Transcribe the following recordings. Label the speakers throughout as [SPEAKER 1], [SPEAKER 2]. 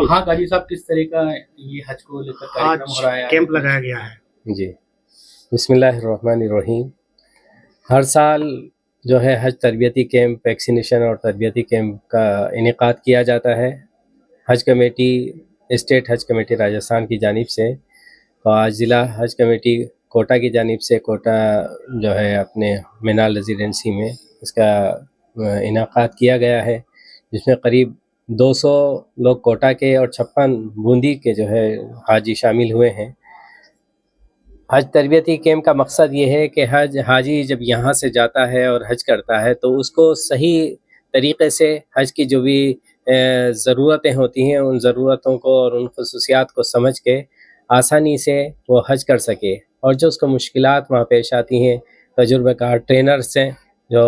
[SPEAKER 1] हाँ काजी साहब, किस तरह का ये हज को लेकर कार्यक्रम हो रहा है?
[SPEAKER 2] कैंप लगाया गया है
[SPEAKER 3] जी। बिस्मिल्लाहिर्रहमानिर्रहीम। हर साल जो है हज तरबियती कैंप, वैक्सीनेशन और तरबियती कैंप का इनेकाद किया जाता है। हज कमेटी, स्टेट हज कमेटी राजस्थान की जानिब से और आज ज़िला हज कमेटी कोटा की जानिब से कोटा जो है अपने मीनाल रेजिडेंसी में इसका इनेकाद किया गया है, जिसमें करीब 200 लोग कोटा के और 56 बूंदी के जो है हाजी शामिल हुए हैं। हज तरबियती कैंप का मकसद ये है कि हाजी जब यहाँ से जाता है और हज करता है तो उसको सही तरीक़े से हज की जो भी ज़रूरतें होती हैं उन ज़रूरतों को और उन ख़ुसूसियात को समझ के आसानी से वो हज कर सके, और जो उसको मुश्किलात वहाँ पेश आती हैं तजुर्बेकार ट्रेनर्स हैं जो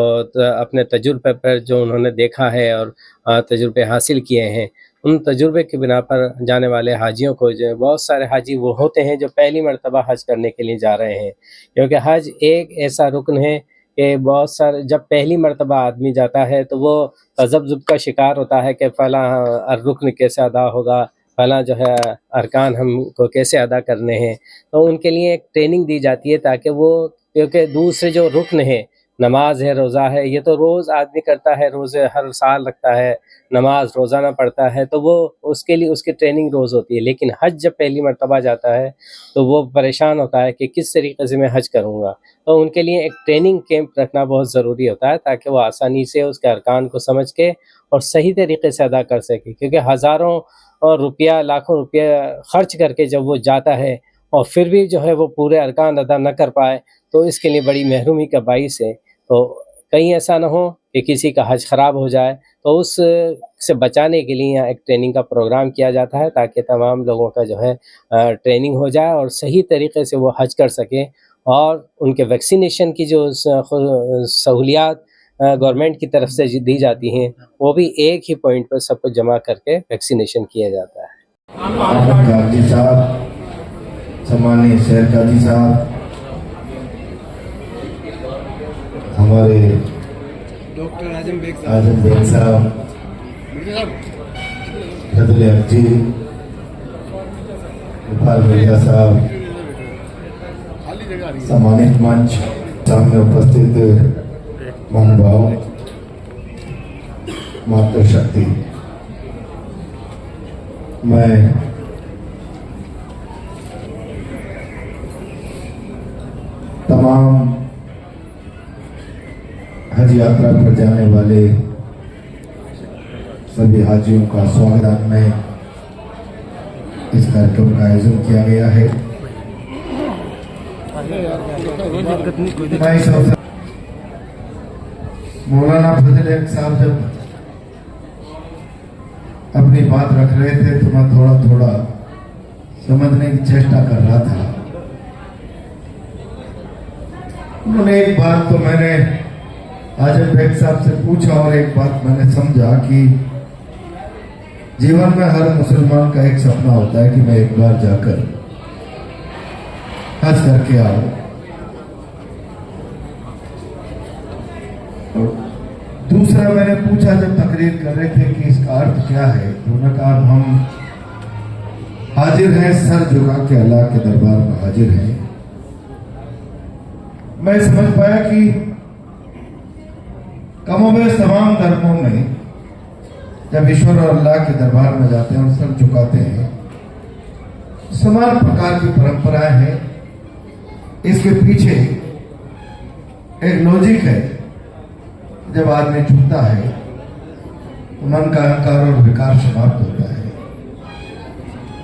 [SPEAKER 3] अपने तजुर्बे पर जो उन्होंने देखा है और तजुर्बे हासिल किए हैं, उन तजुर्बे के बिना पर जाने वाले हाजियों को जो बहुत सारे हाजी वो होते हैं जो पहली मरतबा हज करने के लिए जा रहे हैं, क्योंकि हज एक ऐसा रुकन है कि बहुत सारे जब पहली मरतबा आदमी जाता है तो वो तज़ब्ज़ुब का शिकार होता है कि फ़लाँ रुकन कैसे अदा होगा, फ़लाँ जो है अरकान हमको कैसे अदा करने हैं। तो उनके लिए एक ट्रेनिंग दी जाती है ताकि वो, क्योंकि दूसरे जो रुकन है, नमाज है, रोज़ा है, ये तो रोज़ आदमी करता है, रोज़े हर साल रखता है, नमाज रोज़ाना पढ़ता है, तो वो उसके लिए उसकी ट्रेनिंग रोज़ होती है। लेकिन हज जब पहली मरतबा जाता है तो वो परेशान होता है कि किस तरीके से मैं हज करूँगा। तो उनके लिए एक ट्रेनिंग कैंप रखना बहुत ज़रूरी होता है ताकि वो आसानी से उसके अरकान को समझ के और सही तरीके से अदा कर सके, क्योंकि हज़ारों और रुपया, लाखों रुपया ख़र्च करके जब वो जाता है और फिर भी जो है वो पूरे अरकान अदा न कर पाए तो इसके लिए बड़ी महरूमी का बाइस है। तो कहीं ऐसा ना हो कि किसी का हज ख़राब हो जाए, तो उस से बचाने के लिए यहाँ एक ट्रेनिंग का प्रोग्राम किया जाता है ताकि तमाम लोगों का जो है ट्रेनिंग हो जाए और सही तरीके से वो हज कर सकें, और उनके वैक्सीनेशन की जो सहूलियात गवर्नमेंट की तरफ से दी जाती हैं वो भी एक ही पॉइंट पर सबको जमा करके वैक्सीनेशन किया जाता है।
[SPEAKER 4] काजी साहब, सम्मानीय शहर काजी साहब, हमारे
[SPEAKER 2] डॉक्टर आजम बेग
[SPEAKER 4] साहब, फजल जी, गोपाल मिर्जा साहब, सम्मानित मंच सामने उपस्थित महानुभाव, मातृशक्ति, मैं तमाम हज यात्रा पर जाने वाले सभी हाजियों का स्वागत में इस कार्यक्रम का आयोजन किया गया है। मैं इस अवसर मौलाना फजल साहब जब अपनी बात रख रहे थे तो मैं थोड़ा थोड़ा समझने की चेष्टा कर रहा था। उन्होंने एक बात तो मैंने आजम बेग साहब से पूछा और एक बात मैंने समझा कि जीवन में हर मुसलमान का एक सपना होता है कि मैं एक बार जाकर हज करके आऊं। और दूसरा मैंने पूछा जब तकरीर कर रहे थे कि इसका अर्थ क्या है, तो उन्होंने कहा हम हाजिर हैं, सर झुका के अल्लाह के दरबार में हाजिर हैं। मैं समझ पाया कि कमोबेश तमाम धर्मों में जब ईश्वर और अल्लाह के दरबार में जाते हैं और सर झुकाते हैं, समान प्रकार की परंपराएं हैं। इसके पीछे एक लॉजिक है, जब आदमी झुकता है तो मन का अहंकार और विकार समाप्त होता है,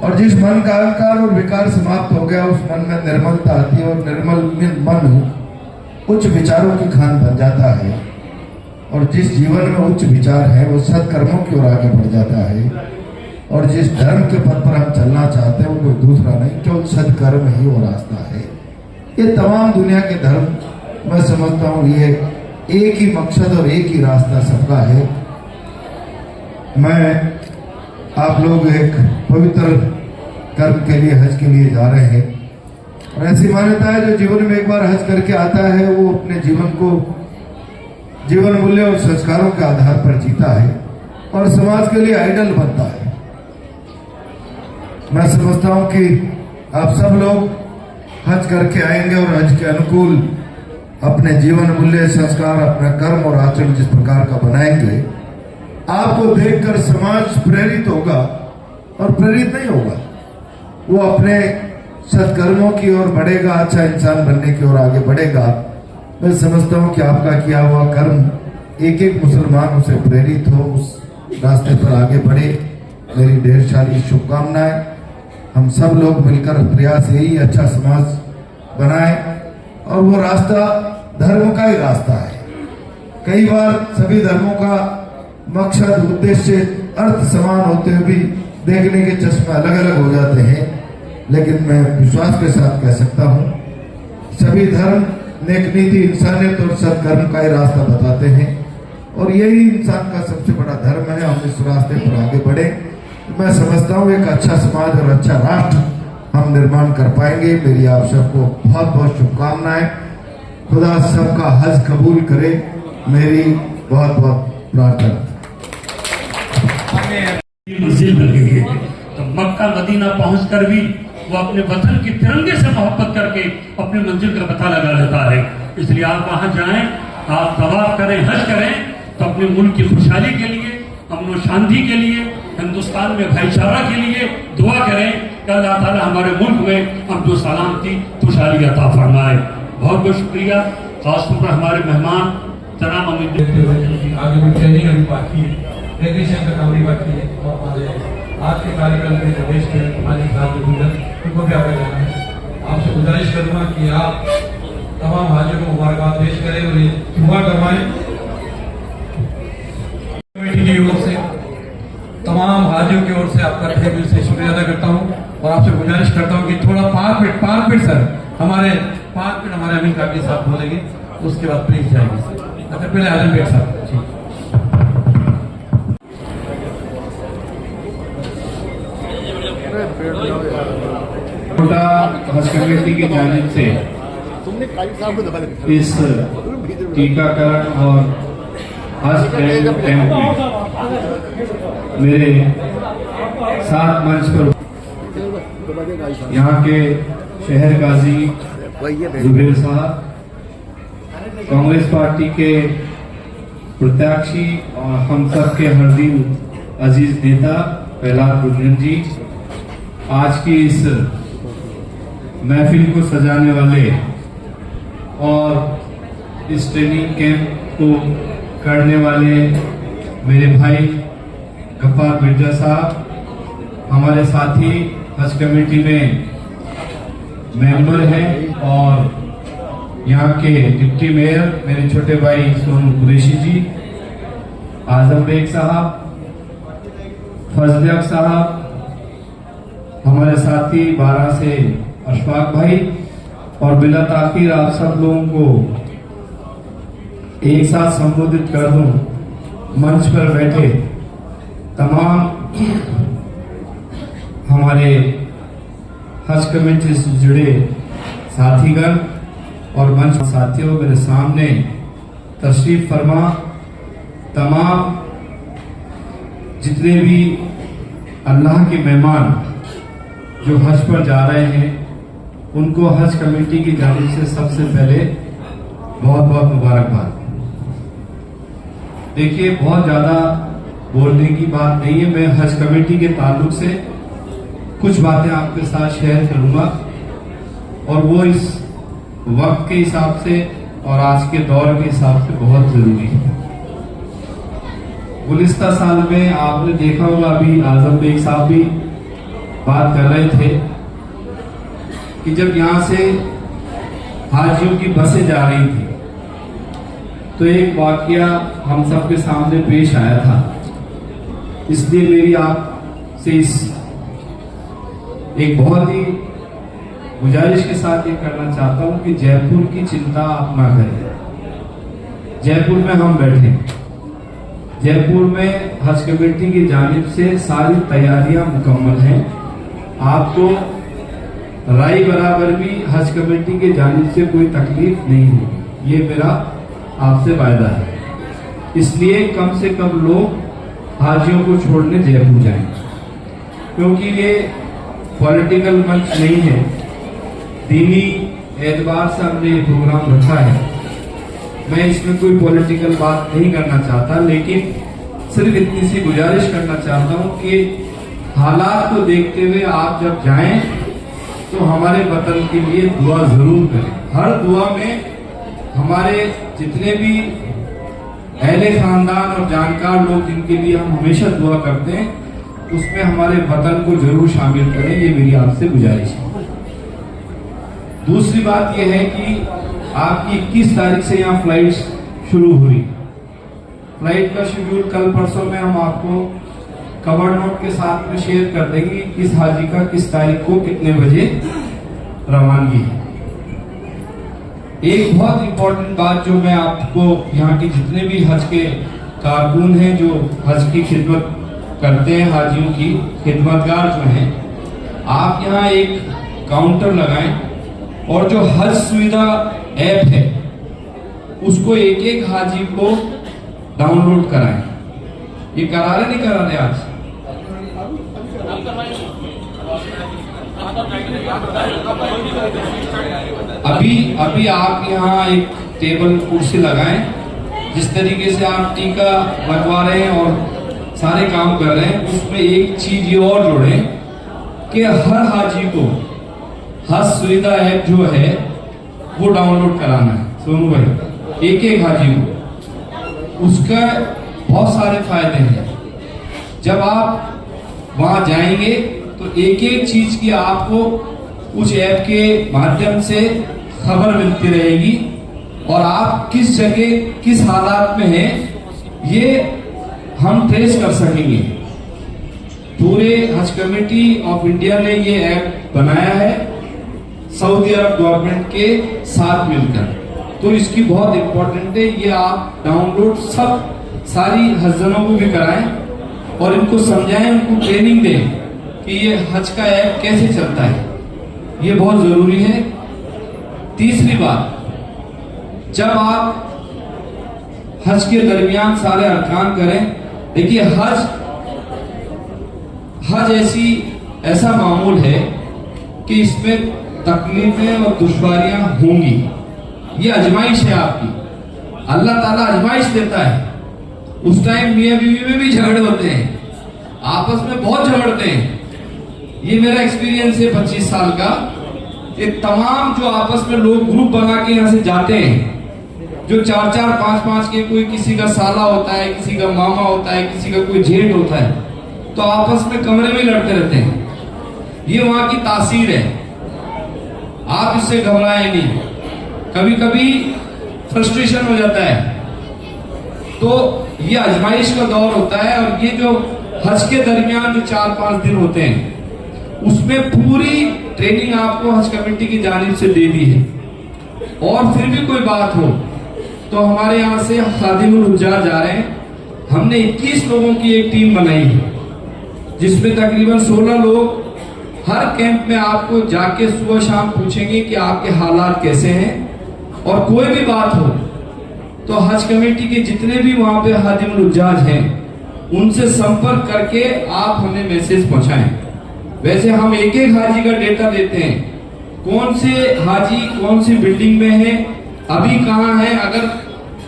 [SPEAKER 4] और जिस मन का अहंकार और विकार समाप्त हो गया उस मन में निर्मलता आती है, और निर्मल मन उच्च विचारों की खान बन जाता है, और जिस जीवन में उच्च विचार है वो सत्कर्मों की ओर आगे बढ़ जाता है, और जिस धर्म के पथ पर हम चलना चाहते हैं वो कोई दूसरा नहीं, केवल सत्कर्म ही वो रास्ता है। ये तमाम दुनिया के धर्म मैं समझता हूँ ये एक ही मकसद और एक ही रास्ता सबका है। मैं आप लोग एक पवित्र कर्म के लिए, हज के लिए जा रहे हैं, और ऐसी मान्यता है जो जीवन में एक बार हज करके आता है वो अपने जीवन को जीवन मूल्य और संस्कारों के आधार पर जीता है और समाज के लिए आइडल बनता है। मैं समझता हूं कि आप सब लोग हज करके आएंगे और हज के अनुकूल अपने जीवन मूल्य संस्कार, अपना कर्म और आचरण जिस प्रकार का बनाएंगे, आपको देखकर समाज प्रेरित होगा और प्रेरित नहीं होगा, वो अपने सत्कर्मों की ओर बढ़ेगा, अच्छा इंसान बनने की ओर आगे बढ़ेगा। मैं समझता हूं कि आपका किया हुआ कर्म एक एक मुसलमान उसे प्रेरित हो, उस रास्ते पर आगे बढ़े। मेरी ढेर सारी शुभकामनाएं। हम सब लोग मिलकर प्रयास यही अच्छा समाज बनाए और वो रास्ता धर्म का ही रास्ता है। कई बार सभी धर्मों का मकसद, उद्देश्य, अर्थ समान होते हुए भी देखने के चश्मे अलग अलग हो जाते हैं, लेकिन मैं विश्वास के साथ कह सकता हूं सभी धर्म नेक नीति, इंसानियत और सत्कर्म का ही रास्ता बताते हैं और यही इंसान का सबसे बड़ा धर्म है। हम इस रास्ते पर आगे बढ़े, मैं समझता हूं एक अच्छा समाज और अच्छा राष्ट्र हम निर्माण कर पाएंगे। मेरी आप सबको बहुत बहुत शुभकामनाएं। खुदा सबका हज कबूल करे, मेरी बहुत बहुत प्रार्थना।
[SPEAKER 5] मंजिल मिल गई है तो मक्का मदीना पहुंचकर भी वो अपने वतन के तिरंगे से मोहब्बत करके अपनी मंजिल का पता लगा लेता है। इसलिए आप वहां जाएं, आप तवाफ करें, हज करें तो अपने मुल्क की खुशहाली के लिए, अमन और शांति के लिए, हिंदुस्तान में भाईचारा के लिए दुआ करें कि अल्लाह ताला हमारे मुल्क में अमन और सलामती, खुशहाली अता फरमाए। बहुत बहुत शुक्रिया। खासतौर पर हमारे मेहमान जनाब अमित
[SPEAKER 6] आगे भी ट्रेनिंग अभी बाकी है, टेक्नीशियन का काम भी बाकी है और हमारे आज के कार्यक्रम में जो देश के हमारे साथ उनको भी आगे जाना है। आपसे गुजारिश करूंगा कि आप तमाम हाजियों को मुबारकबाद पेश करें और ये दुआ करवाएं। कमेटी की ओर से तमाम हाजियों की ओर से आपका तहे दिल से शुक्रिया अदा करता हूं और आपसे गुजारिश करता हूं कि थोड़ा 5 मिनट सर हमारे 5 मिनट हमारे अमीन काकी साहब बोलेंगे, उसके बाद प्लीज जाएंगे। अच्छा पहले आजम बेग साहब जी।
[SPEAKER 7] हज कमेटी की जानिब से इस टीकाकरण और हज कैंप में मेरे साथ मंच पर यहाँ के शहर गाजी जुबेर साहब, कांग्रेस पार्टी के प्रत्याशी और हम सब के हरदिल अजीज नेता प्रहलाद गुर्जर जी, आज की इस महफिल को सजाने वाले और इस ट्रेनिंग कैंप को करने वाले मेरे भाई गफ्फार मिर्जा साहब, हमारे साथी हज कमेटी में मेंबर हैं और यहाँ के डिप्टी मेयर मेरे छोटे भाई सोनू कुरैशी जी, आजम बेग साहब, फजल साहब, हमारे साथी 12 से अशफाक भाई और बिला ताखीर आप सब लोगों को एक साथ संबोधित कर दूं। मंच पर बैठे तमाम हमारे हज कमेटी से जुड़े साथीगण और मंच साथियों, मेरे सामने तशरीफ फरमा तमाम जितने भी अल्लाह के मेहमान जो हज पर जा रहे हैं, उनको हज कमेटी की जानिब से सबसे पहले बहुत बहुत मुबारकबाद। देखिए, बहुत ज्यादा बोलने की बात नहीं है, मैं हज कमेटी के ताल्लुक से कुछ बातें आपके साथ शेयर करूंगा और वो इस वक्त के हिसाब से और आज के दौर के हिसाब से बहुत जरूरी है। गुज़िश्ता साल में आपने देखा होगा, अभी आजम बेग साहब भी बात कर रहे थे कि जब यहाँ से हाजियों की बसें जा रही थी तो एक वाकया हम सबके सामने पेश आया था। इसलिए मेरी आपसे इस एक बहुत ही गुजारिश के साथ ये करना चाहता हूं कि जयपुर की चिंता आप ना करें। जयपुर में हम बैठे, जयपुर में हज कमेटी की जानिब से सारी तैयारियां मुकम्मल हैं। आपको राय बराबर भी हज कमेटी की जानिब से कोई तकलीफ नहीं होगी, ये मेरा आपसे वायदा है। इसलिए कम से कम लोग हाजियों को छोड़ने जयपुर जाएं, क्योंकि ये पॉलिटिकल मंच नहीं है, दीनी एतबार से हमने ये प्रोग्राम रखा है। मैं इसमें कोई पॉलिटिकल बात नहीं करना चाहता, लेकिन सिर्फ इतनी सी गुजारिश करना चाहता हूँ कि हालात को देखते हुए आप जब जाएं तो हमारे वतन के लिए दुआ जरूर करें। हर दुआ में हमारे जितने भी अहले खानदान और जानकार लोग जिनके लिए हम हमेशा दुआ करते हैं, उसमें हमारे वतन को जरूर शामिल करें, ये मेरी आपसे गुजारिश है। दूसरी बात यह है कि आपकी 21 तारीख से यहाँ फ्लाइट्स शुरू हुई। फ्लाइट का शेड्यूल कल परसों में हम आपको कवर नोट के साथ में शेयर कर देंगे, किस हाजी का किस तारीख को कितने बजे रवानगी है। एक बहुत इंपॉर्टेंट बात जो मैं आपको, यहाँ के जितने भी हज के कारकुन हैं जो हज की खिदमत करते हैं, हाजियों की खिदमतगार जो हैं, आप यहाँ एक काउंटर लगाएं और जो हज सुविधा ऐप है उसको एक एक हाजी को डाउनलोड कराएं। ये करा रहे नहीं करा रहे आज? अभी आप यहाँ एक टेबल कुर्सी लगाएं, जिस तरीके से आप टीका लगवा रहे हैं और सारे काम कर रहे हैं, उसमें एक चीज ये और जोड़ें कि हर हाजी को हज सुविधा ऐप जो है वो डाउनलोड कराना है। सोनू भाई, एक एक हाजी को, उसका बहुत सारे फायदे हैं। जब आप वहां जाएंगे तो एक एक चीज की आपको उस ऐप के माध्यम से खबर मिलती रहेगी और आप किस जगह किस हालात में हैं ये हम ट्रेस कर सकेंगे। पूरे हज कमेटी ऑफ इंडिया ने ये ऐप बनाया है सऊदी अरब गवर्नमेंट के साथ मिलकर, तो इसकी बहुत इंपॉर्टेंट है। ये आप डाउनलोड सब सारी हजनों को भी कराएं और इनको समझाएं, उनको ट्रेनिंग दें कि ये हज का ऐप कैसे चलता है, ये बहुत जरूरी है। तीसरी बात, जब आप हज के दरमियान सारे अरकान करें, देखिए हज ऐसा मामूल है कि इसमें तकलीफें और दुश्वारियां होंगी, ये आजमाइश है आपकी। अल्लाह ताला आजमाइश देता है। उस टाइम मियां बीवी में भी झगड़े होते हैं, आपस में बहुत झगड़ते हैं। ये मेरा एक्सपीरियंस है 25 साल का। ये तमाम जो आपस में लोग ग्रुप बना के यहाँ से जाते हैं, जो 4-4, 5-5 के, कोई किसी का साला होता है, किसी का मामा होता है, किसी का कोई जेठ होता है, तो आपस में कमरे में लड़ते रहते हैं। ये वहां की तासीर है, आप इससे घबराएं नहीं। कभी कभी फ्रस्ट्रेशन हो जाता है, तो ये आजमाइश का दौर होता है। और ये जो हज के दरमियान जो 4-5 दिन होते हैं, उसमें पूरी ट्रेनिंग आपको हज कमेटी की जानिब से दे दी है। और फिर भी कोई बात हो तो हमारे यहाँ से खादिमुल हुज्जाज जा रहे हैं। हमने 21 लोगों की एक टीम बनाई है, जिसमें तकरीबन 16 लोग हर कैंप में आपको जाके सुबह शाम पूछेंगे कि आपके हालात कैसे हैं। और कोई भी बात हो तो हज कमेटी के जितने भी वहां पे खादिमुल हुज्जाज हैं, उनसे संपर्क करके आप हमें मैसेज पहुंचाएं। वैसे हम एक एक हाजी का डेटा देते हैं, कौन से हाजी कौन सी बिल्डिंग में है, अभी कहाँ है। अगर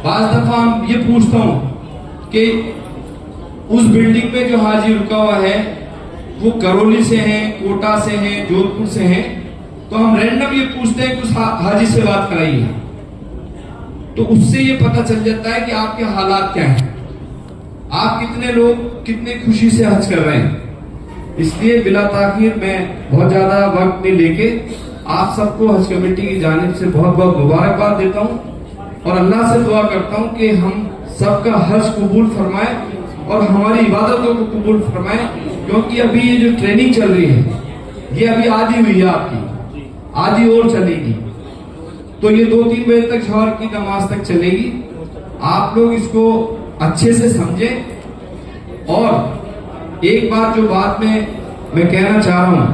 [SPEAKER 7] बाज दफा हम ये पूछता हूँ कि उस बिल्डिंग में जो हाजी रुका हुआ है वो करौली से है, कोटा से है, जोधपुर से है, तो हम रैंडम ये पूछते हैं कि उस हाजी से बात कराइए, तो उससे ये पता चल जाता है कि आपके हालात क्या हैं, आप कितने लोग कितने खुशी से हज कर रहे हैं। इसलिए बिला ताखीर मैं बहुत ज्यादा वक्त नहीं लेके आप सबको हज कमेटी की जानिब से बहुत बहुत मुबारकबाद देता हूँ और अल्लाह से दुआ करता हूँ कि हम सबका हज कबूल फरमाए और हमारी इबादतों को कबूल फरमाए। क्योंकि अभी ये जो ट्रेनिंग चल रही है ये अभी आधी हुई है, आपकी आधी और चलेगी, तो ये 2-3 बजे तक शहर की नमाज तक चलेगी। आप लोग इसको अच्छे से समझें। और एक बात जो बात में मैं कहना चाह रहा हूं,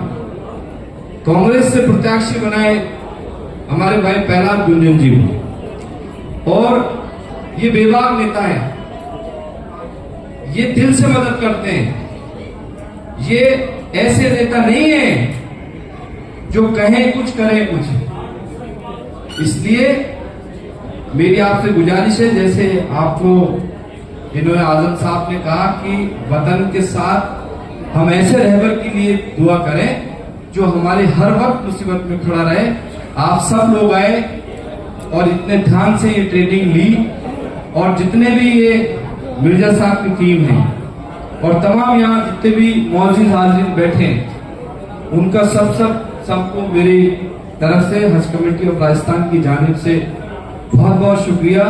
[SPEAKER 7] कांग्रेस से प्रत्याशी बनाए हमारे भाई प्रहलाद गुंजन जी और ये बेबाक नेता है, ये दिल से मदद करते हैं। ये ऐसे नेता नहीं है जो कहें कुछ करें कुछ। इसलिए मेरी आपसे गुजारिश है, जैसे आपको इन्होंने आजम साहब ने कहा कि वतन के साथ हम ऐसे रहबर के लिए दुआ करें जो हमारे हर वक्त मुसीबत में खड़ा रहे। आप सब लोग आए और इतने ध्यान से ये ट्रेनिंग ली, और जितने भी ये मिर्जा साहब की टीम है और तमाम यहाँ जितने भी मौजूद हाजिर बैठे उनका सबको मेरी तरफ से हज कमेटी ऑफ राजस्थान की जानिब से बहुत बहुत शुक्रिया,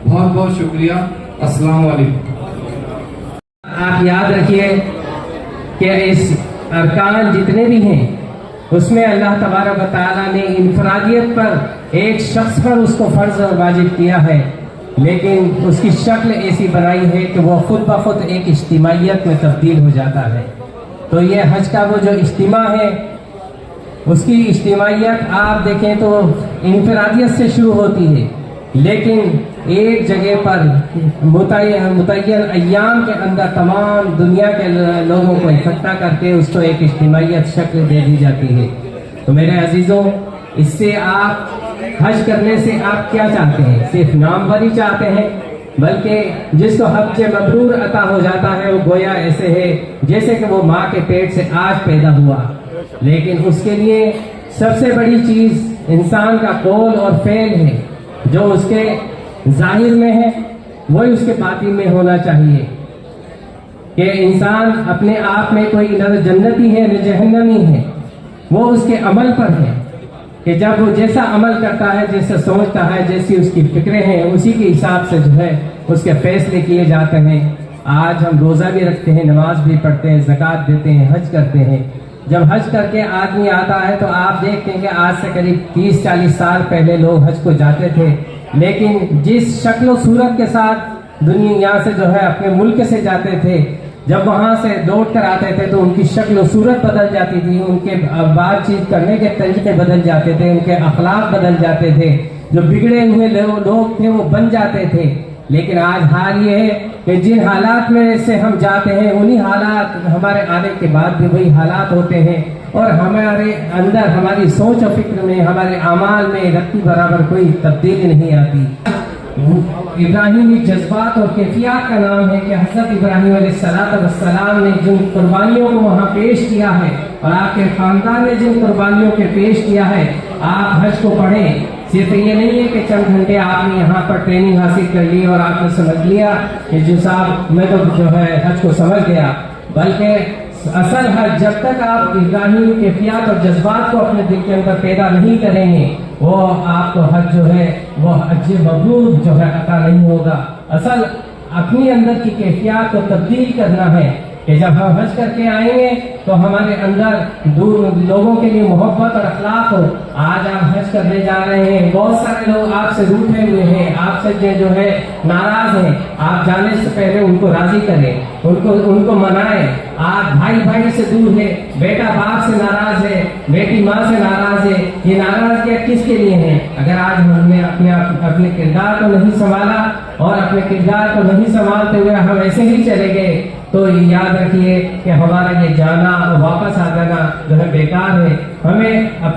[SPEAKER 7] बहुत बहुत शुक्रिया। अस्सलाम वालेकुम।
[SPEAKER 8] आप याद रखिए कि इस अरकान जितने भी हैं उसमें अल्लाह तबारक व तआला ने इनफरादियत पर एक शख्स पर उसको फर्ज और वाजिब किया है, लेकिन उसकी शक्ल ऐसी बनाई है कि वो खुद ब खुद एक इज्तिमाइयत में तब्दील हो जाता है। तो ये हज का वो जो इज्तिमा है उसकी इज्तिमाइयत आप देखें तो इनफरादियत से शुरू होती है, लेकिन एक जगह पर मुतय्यन अय्याम के अंदर तमाम दुनिया के लोगों को इकट्ठा करके उसको एक इज्तिमाइयत शक्ल दे दी जाती है। तो मेरे अजीजों, इससे आप हज करने से आप क्या चाहते हैं? सिर्फ नामवरी चाहते हैं? बल्कि जिसको हज मबरूर अता हो जाता है वो गोया ऐसे है जैसे कि वो माँ के पेट से आज पैदा हुआ। लेकिन उसके लिए सबसे बड़ी चीज इंसान का कौल और फेल है, जो उसके जाहिर में है वही उसके बातिन में होना चाहिए। कि इंसान अपने आप में कोई न जन्नती है न जहन्नमी है, वो उसके अमल पर है कि जब वो जैसा अमल करता है, जैसा सोचता है, जैसी उसकी फिक्रें हैं, उसी के हिसाब से जो है उसके फैसले किए जाते हैं। आज हम रोज़ा भी रखते हैं, नमाज भी पढ़ते हैं, ज़कात देते हैं, हज करते हैं। जब हज करके आदमी आता है तो आप देखते हैं कि आज से करीब 30-40 साल पहले लोग हज को जाते थे, लेकिन जिस शक्ल सूरत के साथ दुनिया से जो है अपने मुल्क से जाते थे, जब वहां से लौट कर आते थे तो उनकी शक्ल सूरत बदल जाती थी, उनके बातचीत करने के तरीके बदल जाते थे, उनके अखलाक बदल जाते थे, जो बिगड़े हुए लोग थे वो बन जाते थे। लेकिन आज हाल ये है कि जिन हालात में से हम जाते हैं उन्हीं हालात हमारे आने के बाद भी वही हालात होते हैं, और हमारे अंदर हमारी सोच और फिक्र में, हमारे अमाल में रत्ती बराबर कोई तब्दीली नहीं आती। इब्राहिमी जज्बात और कैफियत का नाम है कि हज़रत इब्राहिम अलैहिस्सलाम ने जिन कुर्बानियों को वहाँ पेश किया है और आपके खानदान ने जिन कुर्बानियों के पेश किया है, आप हज को पढ़ें। सिर्फ ये नहीं है कि चंद घंटे आपने यहाँ पर ट्रेनिंग हासिल कर ली और आपने समझ लिया कि जो साहब मैं तो जो है हज को समझ गया, बल्कि असल हज जब तक आप इब्राहिमी कैफियत और जज्बात को अपने दिल के अंदर पैदा नहीं करेंगे, वो आपको हज जो है वो हज मबरूर जो है अता नहीं होगा। असल अपनी अंदर की कैफियत को तब्दील करना है कि जब हम हज करके आएंगे तो हमारे अंदर दूर लोगों के लिए मोहब्बत और अखलाक हो। आज आप हज करने जा रहे हैं, बहुत सारे लोग आपसे रूठे हुए हैं, आपसे जो है नाराज हैं। आप जाने से पहले उनको राजी करें, उनको मनाएं। आप भाई से दूर है, बेटा बाप से नाराज है, बेटी माँ से नाराज है, ये नाराजगी किसके लिए है? अगर आज हमने अपने किरदार को नहीं संभाला और अपने किरदार को नहीं संभालते हुए हम ऐसे ही चले गए, तो याद रखिए कि हमारा ये जाना और वापस आ जाना जो है बेकार है। हमें